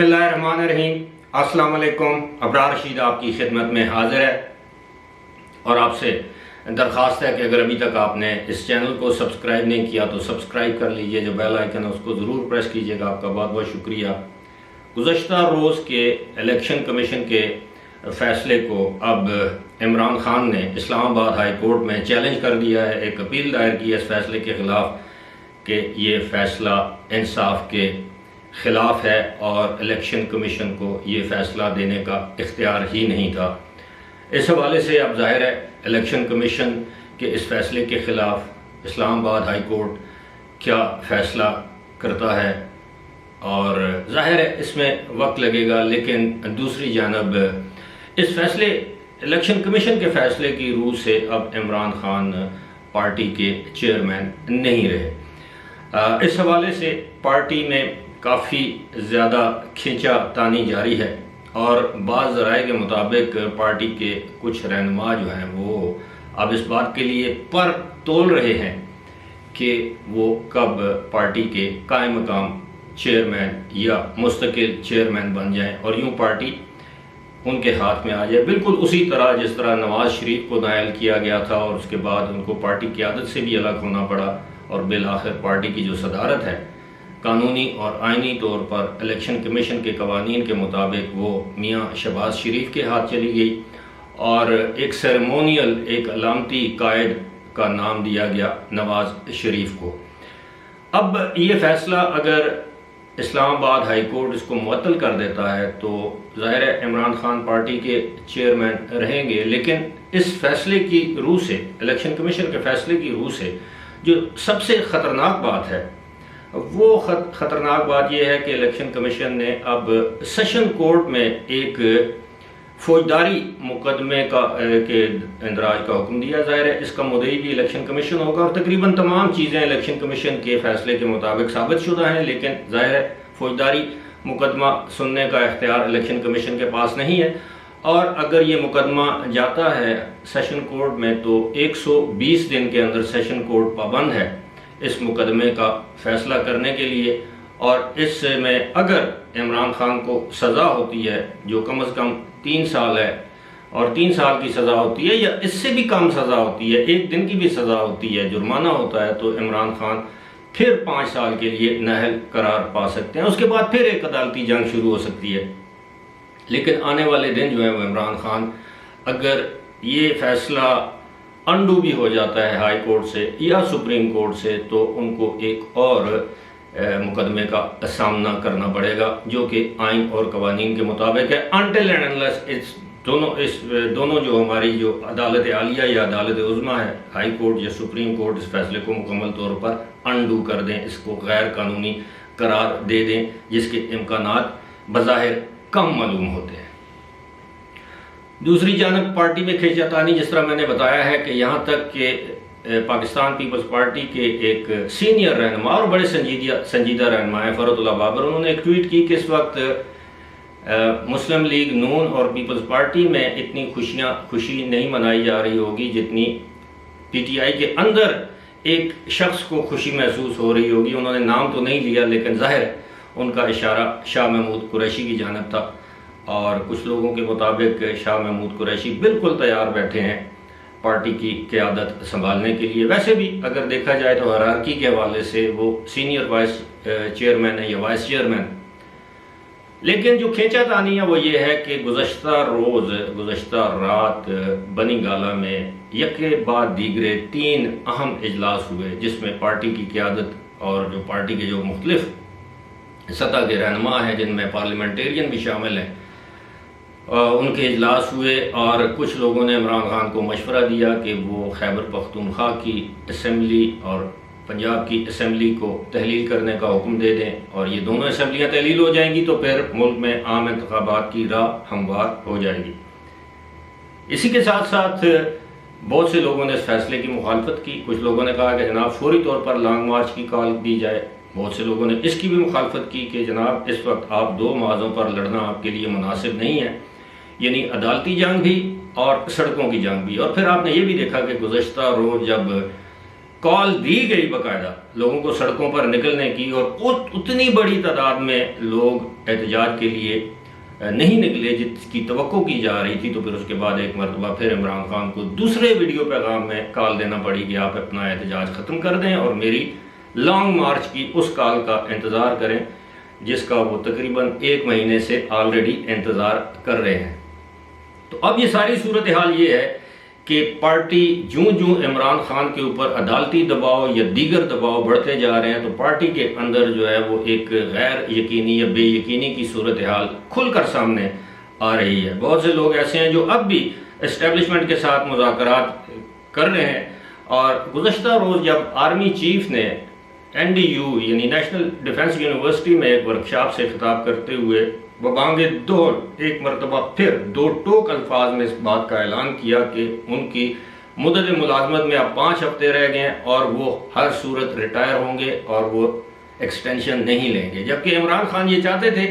बिस्मिल्लाहिर्रहमानिर्रहीम। अस्सलाम वालेकुम। अबरार रशीद आपकी खिदमत में हाजिर है और आपसे दरख्वास्त है कि अगर अभी तक आपने इस चैनल को सब्सक्राइब नहीं किया तो सब्सक्राइब कर लीजिए। जो बेल आइकन है उसको ज़रूर प्रेस कीजिएगा। आपका बहुत बहुत शुक्रिया। गुज़श्ता रोज़ के इलेक्शन कमीशन के फ़ैसले को अब इमरान खान ने इस्लामाबाद हाई कोर्ट में चैलेंज कर दिया है। एक अपील दायर की है इस फैसले के ख़िलाफ़ कि ये फ़ैसला इंसाफ के ख़िलाफ़ है और इलेक्शन कमीशन को ये फ़ैसला देने का इख्तियार ही नहीं था। इस हवाले से अब ज़ाहिर है इलेक्शन कमीशन के इस फ़ैसले के ख़िलाफ़ इस्लामाबाद हाई कोर्ट क्या फ़ैसला करता है और ज़ाहिर है इसमें वक्त लगेगा। लेकिन दूसरी जानब इस फ़ैसले इलेक्शन कमीशन के फ़ैसले की रूह से अब इमरान खान पार्टी के चेयरमैन नहीं रहे। इस हवाले से पार्टी में काफ़ी ज़्यादा खींचा तानी जारी है और बाज़ ज़राए के मुताबिक पार्टी के कुछ रहनुमा जो हैं वो अब इस बात के लिए पर तोल रहे हैं कि वो कब पार्टी के कायम मकाम चेयरमैन या मुस्तकिल चेयरमैन बन जाएं और यूँ पार्टी उनके हाथ में आ जाए। बिल्कुल उसी तरह जिस तरह नवाज़ शरीफ को नायल किया गया था और उसके बाद उनको पार्टी की क़यादत से भी अलग होना पड़ा और बिलाखिर पार्टी की जो सदारत है कानूनी और आइनी तौर पर इलेक्शन कमीशन के कवानीन के मुताबिक वो मियाँ शहबाज शरीफ के हाथ चली गई और एक सेरेमोनियल एक अलामती कायद का नाम दिया गया नवाज़ शरीफ को। अब ये फ़ैसला अगर इस्लामाबाद हाई कोर्ट इसको मुअत्तल कर देता है तो ज़ाहिर है इमरान खान पार्टी के चेयरमैन रहेंगे। लेकिन इस फैसले की रूह से इलेक्शन कमीशन के फ़ैसले की रूह से जो सबसे ख़तरनाक बात है वो ख़तरनाक बात यह है कि इलेक्शन कमीशन ने अब सेशन कोर्ट में एक फौजदारी मुकदमे के इंदराज का हुक्म दिया। ज़ाहिर है इसका मुद्दई भी इलेक्शन कमीशन होगा और तकरीबन तमाम चीज़ें इलेक्शन कमीशन के फ़ैसले के मुताबिक साबित शुदा हैं। लेकिन ज़ाहिर है फौजदारी मुकदमा सुनने का इख्तियार इलेक्शन कमीशन के पास नहीं है और अगर ये मुकदमा जाता है सेशन कोर्ट में तो 120 दिन के अंदर सेशन कोर्ट पाबंद है इस मुकदमे का फ़ैसला करने के लिए। और इसमें अगर इमरान खान को सज़ा होती है जो कम से कम 3 साल है और 3 साल की सज़ा होती है या इससे भी कम सज़ा होती है, 1 दिन की भी सज़ा होती है, जुर्माना होता है, तो इमरान खान फिर 5 साल के लिए नाअहल करार पा सकते हैं। उसके बाद फिर एक अदालती जंग शुरू हो सकती है। लेकिन आने वाले दिन जो है वो इमरान खान अगर ये फ़ैसला अंडू भी हो जाता है हाई कोर्ट से या सुप्रीम कोर्ट से तो उनको एक और मुकदमे का सामना करना पड़ेगा जो कि आइन और कवानीन के मुताबिक है। अनटिल एंड अनलेस इस दोनों जो हमारी जो अदालत आलिया या अदालत उज़्मा है हाई कोर्ट या सुप्रीम कोर्ट इस फैसले को मुकम्मल तौर पर अंडू कर दें, इसको गैर कानूनी करार दे दें जिसके इम्कानात बज़ाहिर कम मालूम होते हैं। दूसरी जानब पार्टी में खींचातानी जिस तरह मैंने बताया है कि यहाँ तक कि पाकिस्तान पीपल्स पार्टी के एक सीनियर रहनुमा और बड़े संजीदा रहनुमा हैं फ़रतुल्लाह बाबर, उन्होंने एक ट्वीट की कि इस वक्त मुस्लिम लीग नून और पीपल्स पार्टी में इतनी खुशी नहीं मनाई जा रही होगी जितनी PTI के अंदर एक शख्स को खुशी महसूस हो रही होगी। उन्होंने नाम तो नहीं लिया लेकिन ज़ाहिर है उनका इशारा शाह महमूद कुरैशी की जानब था और कुछ लोगों के मुताबिक शाह महमूद कुरैशी बिल्कुल तैयार बैठे हैं पार्टी की क़यादत संभालने के लिए। वैसे भी अगर देखा जाए तो हायरार्की के हवाले से वो सीनियर वाइस चेयरमैन है या वाइस चेयरमैन। लेकिन जो खींचातानी है वो ये है कि गुज़श्ता रात बनी गाला में यके बाद दीगरे 3 अहम इजलास हुए जिसमें पार्टी की क़यादत और जो पार्टी के जो मुख्तलिफ सतह के रहनुमा हैं जिनमें पार्लियामेंटेरियन भी शामिल हैं उनके इजलास हुए और कुछ लोगों ने इमरान खान को मशवरा दिया कि वो खैबर पख्तूनख्वा की असम्बली और पंजाब की असम्बली को तहलील करने का हुक्म दे दें और ये दोनों असम्बलियाँ तहलील हो जाएंगी तो फिर मुल्क में आम इंतखाबात की राह हमवार हो जाएगी। इसी के साथ साथ बहुत से लोगों ने इस फैसले की मुखालफत की। कुछ लोगों ने कहा कि जनाब फौरी तौर पर लॉन्ग मार्च की कॉल दी जाए। बहुत से लोगों ने इसकी भी मुखालफत की कि जनाब इस वक्त आप 2 माज़ों पर लड़ना आपके लिए मुनासिब नहीं है, यानी अदालती जंग भी और सड़कों की जंग भी। और फिर आपने ये भी देखा कि गुज़श्ता रोज़ जब कॉल दी गई बाकायदा लोगों को सड़कों पर निकलने की, और उतनी बड़ी तादाद में लोग एहतजाज के लिए नहीं निकले जिसकी तवक्को की जा रही थी। तो फिर उसके बाद एक मरतबा फिर इमरान खान को दूसरे वीडियो पैगाम में कॉल देना पड़ी कि आप अपना एहतजाज ख़त्म कर दें और मेरी लॉन्ग मार्च की उस कॉल का इंतज़ार करें जिसका वो तकरीबन 1 महीने से ऑलरेडी इंतज़ार कर रहे हैं। तो अब ये सारी सूरत हाल ये है कि पार्टी जूं जूं इमरान खान के ऊपर अदालती दबाव या दीगर दबाव बढ़ते जा रहे हैं तो पार्टी के अंदर जो है वो एक गैर यकीनी या बेयकीनी की सूरत हाल खुलकर सामने आ रही है। बहुत से लोग ऐसे हैं जो अब भी इस्टेब्लिशमेंट के साथ मुज़ाकरात कर रहे हैं, और गुज़श्ता रोज़ जब आर्मी चीफ ने NDU यानी नेशनल डिफेंस यूनिवर्सिटी में एक वर्कशॉप से खिताब करते हुए बबांगे दौर एक मरतबा फिर 2 टोक अल्फाज में इस बात का ऐलान किया कि उनकी मुद्दत मुलाजमत में अब 5 हफ्ते रह गए हैं और वो हर सूरत रिटायर होंगे और वो एक्सटेंशन नहीं लेंगे, जबकि इमरान खान ये चाहते थे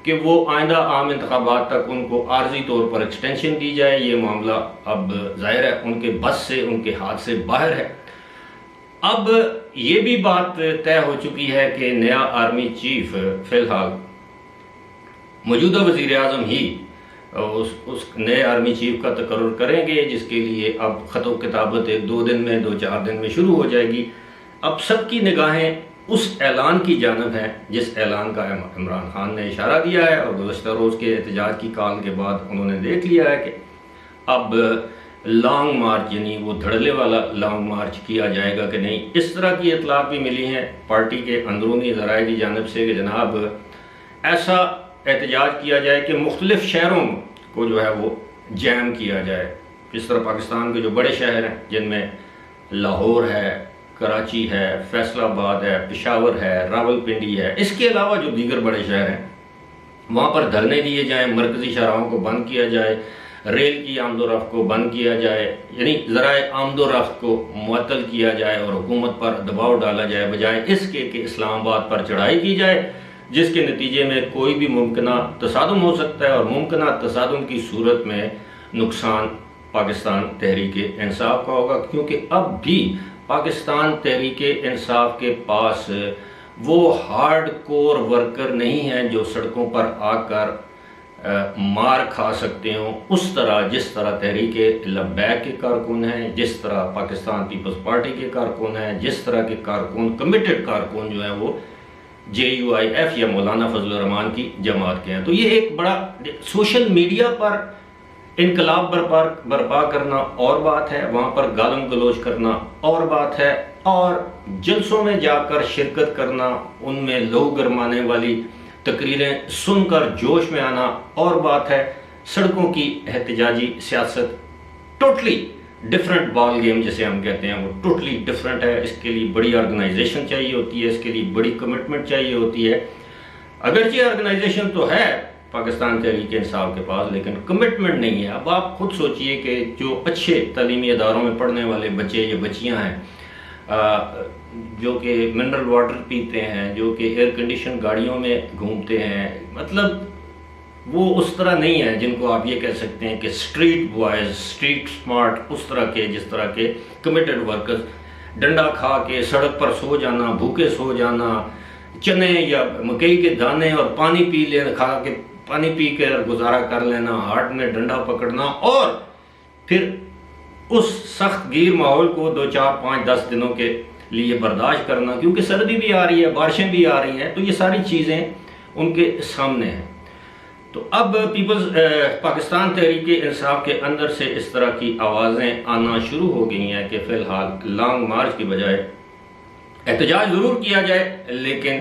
कि वो आइंदा आम इंतखाबात तक उनको आर्जी तौर पर एक्सटेंशन दी जाए। ये मामला अब जाहिर है उनके बस से, उनके हाथ से बाहर है। अब ये भी बात तय हो चुकी है कि नया आर्मी चीफ फिलहाल मौजूदा वज़ीर आज़म ही उस नए आर्मी चीफ का तकर्रुर करेंगे, जिसके लिए अब ख़त किताबत 1-2 दिन में 2-4 दिन में शुरू हो जाएगी। अब सबकी निगाहें उस ऐलान की जानब है जिस ऐलान का इमरान खान ने इशारा दिया है, और गुज़श्ता रोज़ के एहतजाज की कॉल के बाद उन्होंने देख लिया है कि अब लॉन्ग मार्च यानी वो धड़ल्ले वाला लॉन्ग मार्च किया जाएगा कि नहीं। इस तरह की इतलात भी मिली हैं पार्टी के अंदरूनी ज़राए की जानब से कि जनाब ऐसा एहतजाज किया जाए कि मुख्तलिफ शहरों को जो है वो जैम किया जाए। इस तरह पाकिस्तान के जो बड़े शहर हैं जिनमें लाहौर है, कराची है, फैसलाबाद है, पेशावर है, रावलपिंडी है, इसके अलावा जो दीगर बड़े शहर हैं वहाँ पर धरने दिए जाएँ, मरकज़ी शाहराहों को बंद किया जाए, रेल की आमदोरफ्त को बंद किया जाए, यानी ज़राए आमदोरफ्त को मुअत्तल किया जाए और हुकूमत पर दबाव डाला जाए, बजाय इसके कि इस्लामाबाद पर चढ़ाई की जाए, जिसके नतीजे में कोई भी मुमकिना तसादुम हो सकता है, और मुमकिना तसादुम की सूरत में नुकसान पाकिस्तान तहरीक इंसाफ का होगा, क्योंकि अब भी पाकिस्तान तहरीक इंसाफ के पास वो हार्ड कोर वर्कर नहीं हैं जो सड़कों पर आकर मार खा सकते हो उस तरह जिस तरह तहरीक लब्बैक के कारकुन हैं, जिस तरह पाकिस्तान पीपल्स पार्टी के कारकुन हैं, जिस तरह के कारकुन कमिटेड कारकुन जो हैं वो JUIF या मौलाना फजल रहमान की जमात के हैं। तो ये एक बड़ा सोशल मीडिया पर इनकलाब बर्पा करना और बात है, वहाँ पर गालम गलोच करना और बात है, और जलसों में जाकर शिरकत करना, उनमें लहू गरमाने वाली तकरीरें सुनकर जोश में आना और बात है। सड़कों की एहतजाजी सियासत टोटली डिफरेंट बॉल गेम जिसे हम कहते हैं वो टोटली डिफरेंट है। इसके लिए बड़ी ऑर्गेनाइजेशन चाहिए होती है, इसके लिए बड़ी कमिटमेंट चाहिए होती है। अगरचे ऑर्गेनाइजेशन तो है पाकिस्तान तहरीक इंसाफ के पास, लेकिन कमिटमेंट नहीं है। अब आप खुद सोचिए कि जो अच्छे तालीमी इदारों में पढ़ने वाले बच्चे या बच्चियाँ हैं जो कि मिनरल वाटर पीते हैं, जो कि एयर कंडीशन गाड़ियों में घूमते हैं, मतलब वो उस तरह नहीं है जिनको आप ये कह सकते हैं कि स्ट्रीट बॉयज़, स्ट्रीट स्मार्ट, उस तरह के जिस तरह के कमिटेड वर्कर्स डंडा खा के सड़क पर सो जाना, भूखे सो जाना, चने या मकई के दाने और पानी पी लेना, खा के पानी पी कर गुजारा कर लेना, हाथ में डंडा पकड़ना और फिर उस सख्त गिर माहौल को 2, 4, 5, 10 दिनों के लिए बर्दाश्त करना, क्योंकि सर्दी भी आ रही है, बारिशें भी आ रही हैं, तो ये सारी चीज़ें उनके सामने हैं। तो अब पीपल्स पाकिस्तान तहरीक इंसाफ के अंदर से इस तरह की आवाज़ें आना शुरू हो गई हैं कि फ़िलहाल लॉन्ग मार्च की बजाय एहतजाज ज़रूर किया जाए, लेकिन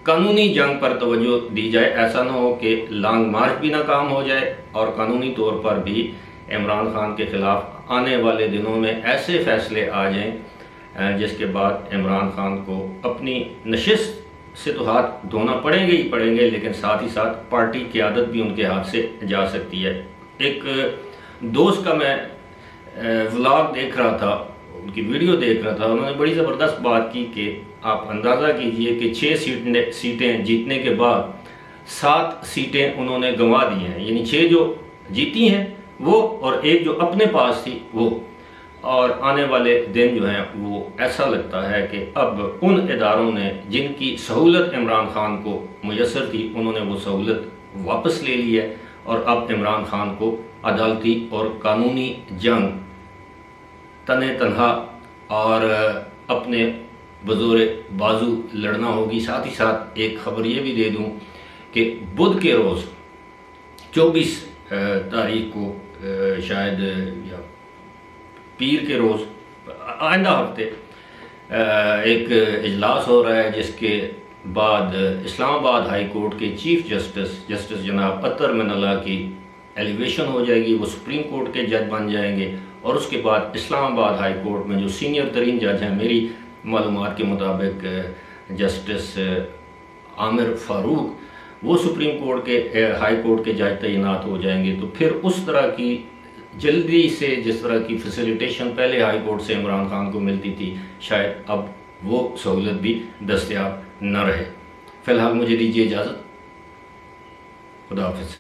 कानूनी जंग पर तवज्जो दी जाए। ऐसा ना हो कि लॉन्ग मार्च भी नाकाम हो जाए और कानूनी तौर पर भी इमरान खान के ख़िलाफ़ आने वाले दिनों में ऐसे फ़ैसले आ जाएं जिसके बाद इमरान खान को अपनी नशिस्त से तो हाथ धोना पड़ेंगे ही पड़ेंगे, लेकिन साथ ही साथ पार्टी की आदत भी उनके हाथ से जा सकती है। एक दोस्त का मैं व्लॉग देख रहा था, उनकी वीडियो देख रहा था, उन्होंने बड़ी ज़बरदस्त बात की कि आप अंदाज़ा कीजिए कि 6 सीटें जीतने के बाद 7 सीटें उन्होंने गंवा दी हैं, यानी 6 जो जीती हैं वो और 1 जो अपने पास थी वो। और आने वाले दिन जो हैं वो ऐसा लगता है कि अब उन इदारों ने जिनकी सहूलत इमरान खान को मुयस्सर थी, उन्होंने वो सहूलत वापस ले ली है और अब इमरान खान को अदालती और कानूनी जंग तने तनहा और अपने बज़ोर बाजू लड़ना होगी। साथ ही साथ एक ख़बर ये भी दे दूं कि बुध के रोज़ 24 तारीख को शायद या पीर के रोज़ आइंदा हफ्ते एक इजलास हो रहा है, जिसके बाद इस्लामाबाद हाई कोर्ट के चीफ जस्टिस जनाब अतर मिनल्ला की एलिवेशन हो जाएगी, वो सुप्रीम कोर्ट के जज बन जाएंगे। और उसके बाद इस्लामाबाद हाई कोर्ट में जो सीनियर तरीन जज हैं, मेरी मालूमात के मुताबिक जस्टिस आमिर फ़ारूक, वो सुप्रीम कोर्ट के हाई कोर्ट के जज तैनात हो जाएंगे। तो फिर उस तरह की जल्दी से जिस तरह की फैसिलिटेशन पहले हाई कोर्ट से इमरान खान को मिलती थी, शायद अब वो सहूलत भी दस्तयाब न रहे। फ़िलहाल मुझे दीजिए इजाज़त। खुदा हाफ़िज़।